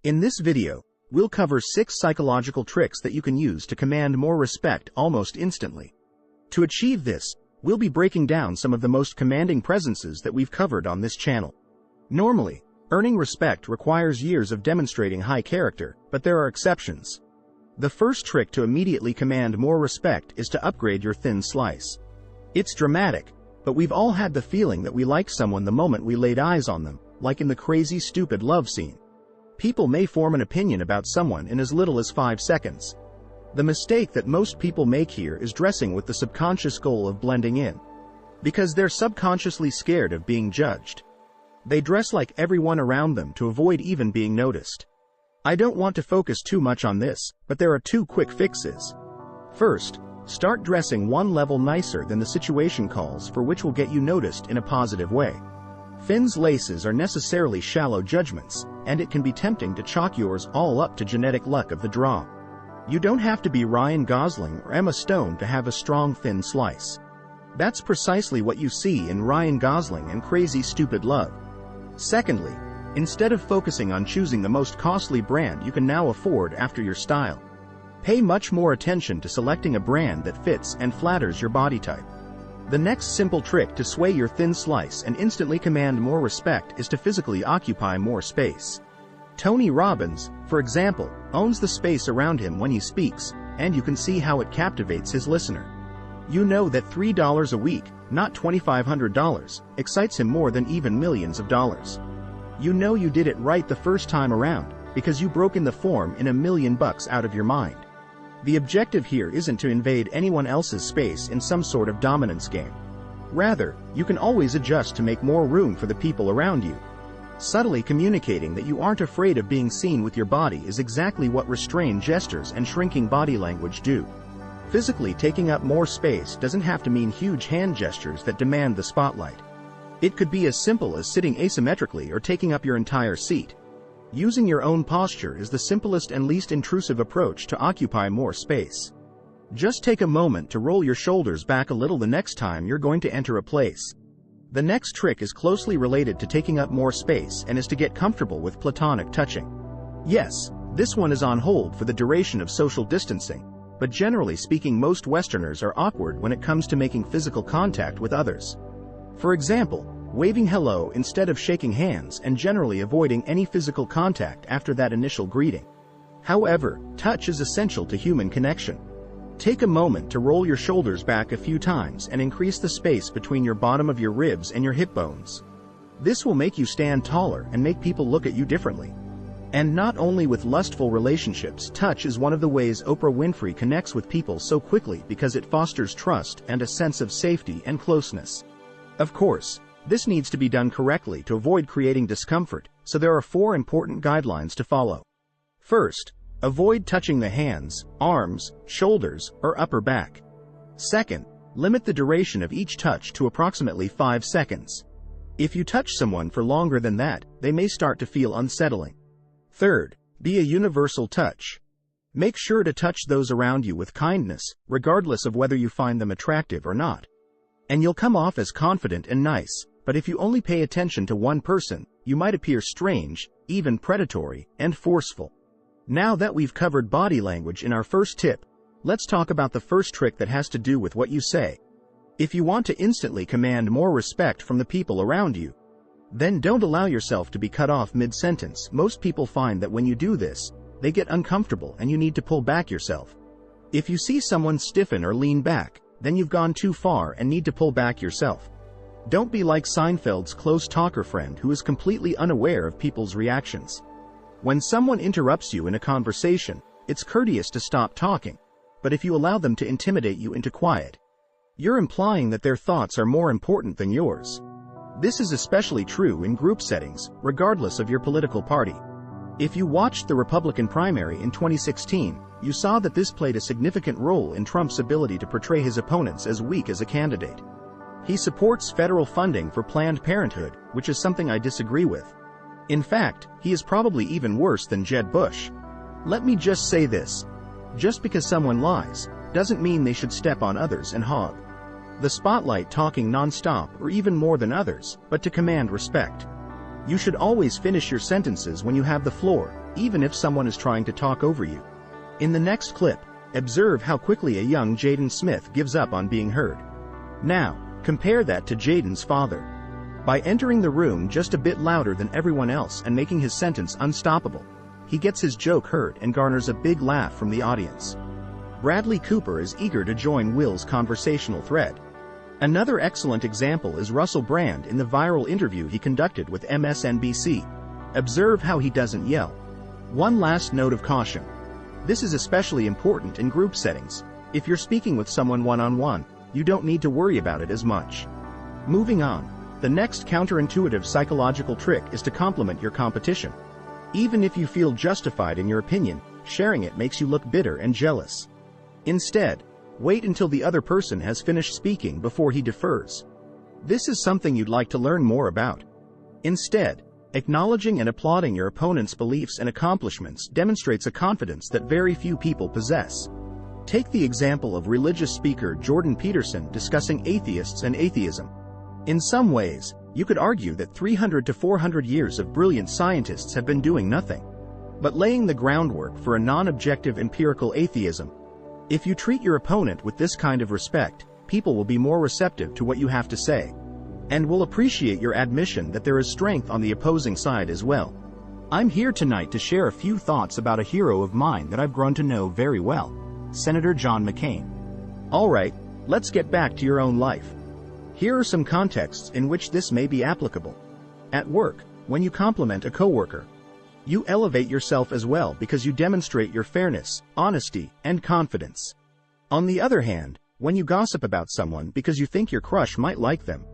In this video, we'll cover 6 psychological tricks that you can use to command more respect almost instantly. To achieve this, we'll be breaking down some of the most commanding presences that we've covered on this channel. Normally, earning respect requires years of demonstrating high character, but there are exceptions. The first trick to immediately command more respect is to upgrade your thin slice. It's dramatic, but we've all had the feeling that we liked someone the moment we laid eyes on them, like in the crazy stupid love scene. People may form an opinion about someone in as little as 5 seconds. The mistake that most people make here is dressing with the subconscious goal of blending in. Because they're subconsciously scared of being judged. They dress like everyone around them to avoid even being noticed. I don't want to focus too much on this, but there are 2 quick fixes. First, start dressing one level nicer than the situation calls for, which will get you noticed in a positive way. Finn's laces are necessarily shallow judgments, and it can be tempting to chalk yours all up to genetic luck of the draw. You don't have to be Ryan Gosling or Emma Stone to have a strong thin slice. That's precisely what you see in Ryan Gosling and Crazy Stupid Love. Secondly, instead of focusing on choosing the most costly brand you can now afford after your style, pay much more attention to selecting a brand that fits and flatters your body type. The next simple trick to sway your thin slice and instantly command more respect is to physically occupy more space. Tony Robbins, for example, owns the space around him when he speaks, and you can see how it captivates his listener. You know that $3 a week, not $2,500, excites him more than even millions of dollars. You know you did it right the first time around, because you broke in the form in $1 million out of your mind. The objective here isn't to invade anyone else's space in some sort of dominance game. Rather, you can always adjust to make more room for the people around you. Subtly communicating that you aren't afraid of being seen with your body is exactly what restrained gestures and shrinking body language do. Physically taking up more space doesn't have to mean huge hand gestures that demand the spotlight. It could be as simple as sitting asymmetrically or taking up your entire seat. Using your own posture is the simplest and least intrusive approach to occupy more space. Just take a moment to roll your shoulders back a little the next time you're going to enter a place. The next trick is closely related to taking up more space and is to get comfortable with platonic touching. Yes, this one is on hold for the duration of social distancing, but generally speaking, most Westerners are awkward when it comes to making physical contact with others. For example, waving hello instead of shaking hands, and generally avoiding any physical contact after that initial greeting. However, touch is essential to human connection. Take a moment to roll your shoulders back a few times and increase the space between your bottom of your ribs and your hip bones. This will make you stand taller and make people look at you differently. And not only with lustful relationships, touch is one of the ways Oprah Winfrey connects with people so quickly, because it fosters trust and a sense of safety and closeness. Of course, this needs to be done correctly to avoid creating discomfort, so there are 4 important guidelines to follow. First, avoid touching the hands, arms, shoulders, or upper back. Second, limit the duration of each touch to approximately 5 seconds. If you touch someone for longer than that, they may start to feel unsettling. Third, be a universal touch. Make sure to touch those around you with kindness, regardless of whether you find them attractive or not. And you'll come off as confident and nice. But if you only pay attention to one person, you might appear strange, even predatory, and forceful. Now that we've covered body language in our first tip, let's talk about the first trick that has to do with what you say. If you want to instantly command more respect from the people around you, then don't allow yourself to be cut off mid-sentence. Most people find that when you do this, they get uncomfortable and you need to pull back yourself. If you see someone stiffen or lean back, then you've gone too far and need to pull back yourself. Don't be like Seinfeld's close talker friend who is completely unaware of people's reactions. When someone interrupts you in a conversation, it's courteous to stop talking, but if you allow them to intimidate you into quiet, you're implying that their thoughts are more important than yours. This is especially true in group settings, regardless of your political party. If you watched the Republican primary in 2016, you saw that this played a significant role in Trump's ability to portray his opponents as weak as a candidate. He supports federal funding for Planned Parenthood, which is something I disagree with. In fact, he is probably even worse than Jeb Bush. Let me just say this. Just because someone lies, doesn't mean they should step on others and hog the spotlight talking non-stop or even more than others, but to command respect. You should always finish your sentences when you have the floor, even if someone is trying to talk over you. In the next clip, observe how quickly a young Jaden Smith gives up on being heard. Now, compare that to Jaden's father. By entering the room just a bit louder than everyone else and making his sentence unstoppable, he gets his joke heard and garners a big laugh from the audience. Bradley Cooper is eager to join Will's conversational thread. Another excellent example is Russell Brand in the viral interview he conducted with MSNBC. Observe how he doesn't yell. One last note of caution. This is especially important in group settings. If you're speaking with someone one-on-one, you don't need to worry about it as much. Moving on, the next counterintuitive psychological trick is to compliment your competition. Even if you feel justified in your opinion, sharing it makes you look bitter and jealous. Instead, wait until the other person has finished speaking before he defers. This is something you'd like to learn more about. Instead, acknowledging and applauding your opponent's beliefs and accomplishments demonstrates a confidence that very few people possess. Take the example of religious speaker Jordan Peterson discussing atheists and atheism. In some ways, you could argue that 300 to 400 years of brilliant scientists have been doing nothing but laying the groundwork for a non-objective empirical atheism. If you treat your opponent with this kind of respect, people will be more receptive to what you have to say, and will appreciate your admission that there is strength on the opposing side as well. I'm here tonight to share a few thoughts about a hero of mine that I've grown to know very well, Senator John McCain. Alright, let's get back to your own life. Here are some contexts in which this may be applicable. At work, when you compliment a coworker, you elevate yourself as well because you demonstrate your fairness, honesty, and confidence. On the other hand, when you gossip about someone because you think your crush might like them,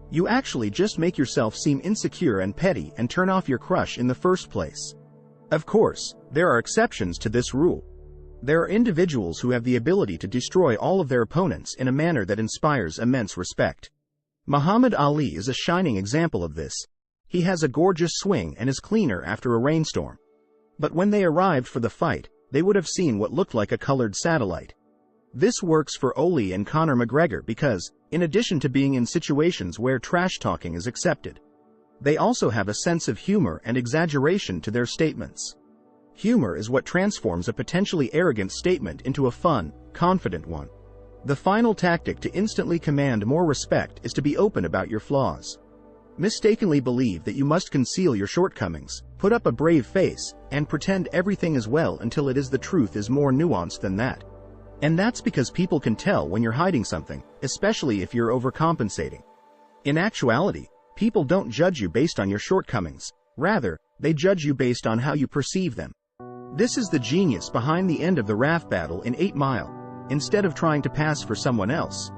you actually just make yourself seem insecure and petty and turn off your crush in the first place. Of course, there are exceptions to this rule. There are individuals who have the ability to destroy all of their opponents in a manner that inspires immense respect. Muhammad Ali is a shining example of this. He has a gorgeous swing and is cleaner after a rainstorm. But when they arrived for the fight, they would have seen what looked like a colored satellite. This works for Oli and Conor McGregor because, in addition to being in situations where trash talking is accepted, they also have a sense of humor and exaggeration to their statements. Humor is what transforms a potentially arrogant statement into a fun, confident one. The final tactic to instantly command more respect is to be open about your flaws. Mistakenly believe that you must conceal your shortcomings, put up a brave face, and pretend everything is well until it is the truth is more nuanced than that. And that's because people can tell when you're hiding something, especially if you're overcompensating. In actuality, people don't judge you based on your shortcomings. Rather, they judge you based on how you perceive them. This is the genius behind the end of the rap battle in 8 Mile. Instead of trying to pass for someone else,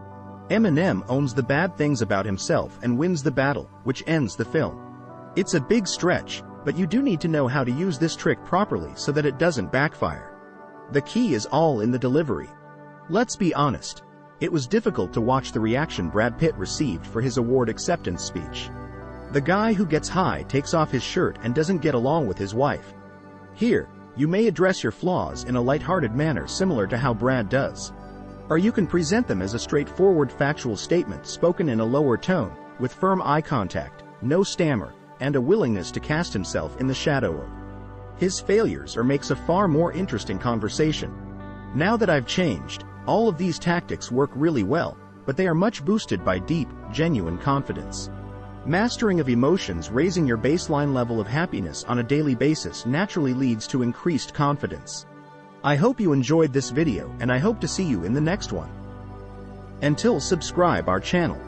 Eminem owns the bad things about himself and wins the battle, which ends the film. It's a big stretch, but you do need to know how to use this trick properly so that it doesn't backfire. The key is all in the delivery. Let's be honest. It was difficult to watch the reaction Brad Pitt received for his award acceptance speech. The guy who gets high takes off his shirt and doesn't get along with his wife. Here, you may address your flaws in a lighthearted manner similar to how Brad does. Or you can present them as a straightforward factual statement spoken in a lower tone, with firm eye contact, no stammer, and a willingness to cast himself in the shadow of his failures or makes a far more interesting conversation. Now that I've changed, all of these tactics work really well, but they are much boosted by deep, genuine confidence. Mastering of emotions, raising your baseline level of happiness on a daily basis naturally leads to increased confidence. I hope you enjoyed this video and I hope to see you in the next one. Until subscribe our channel.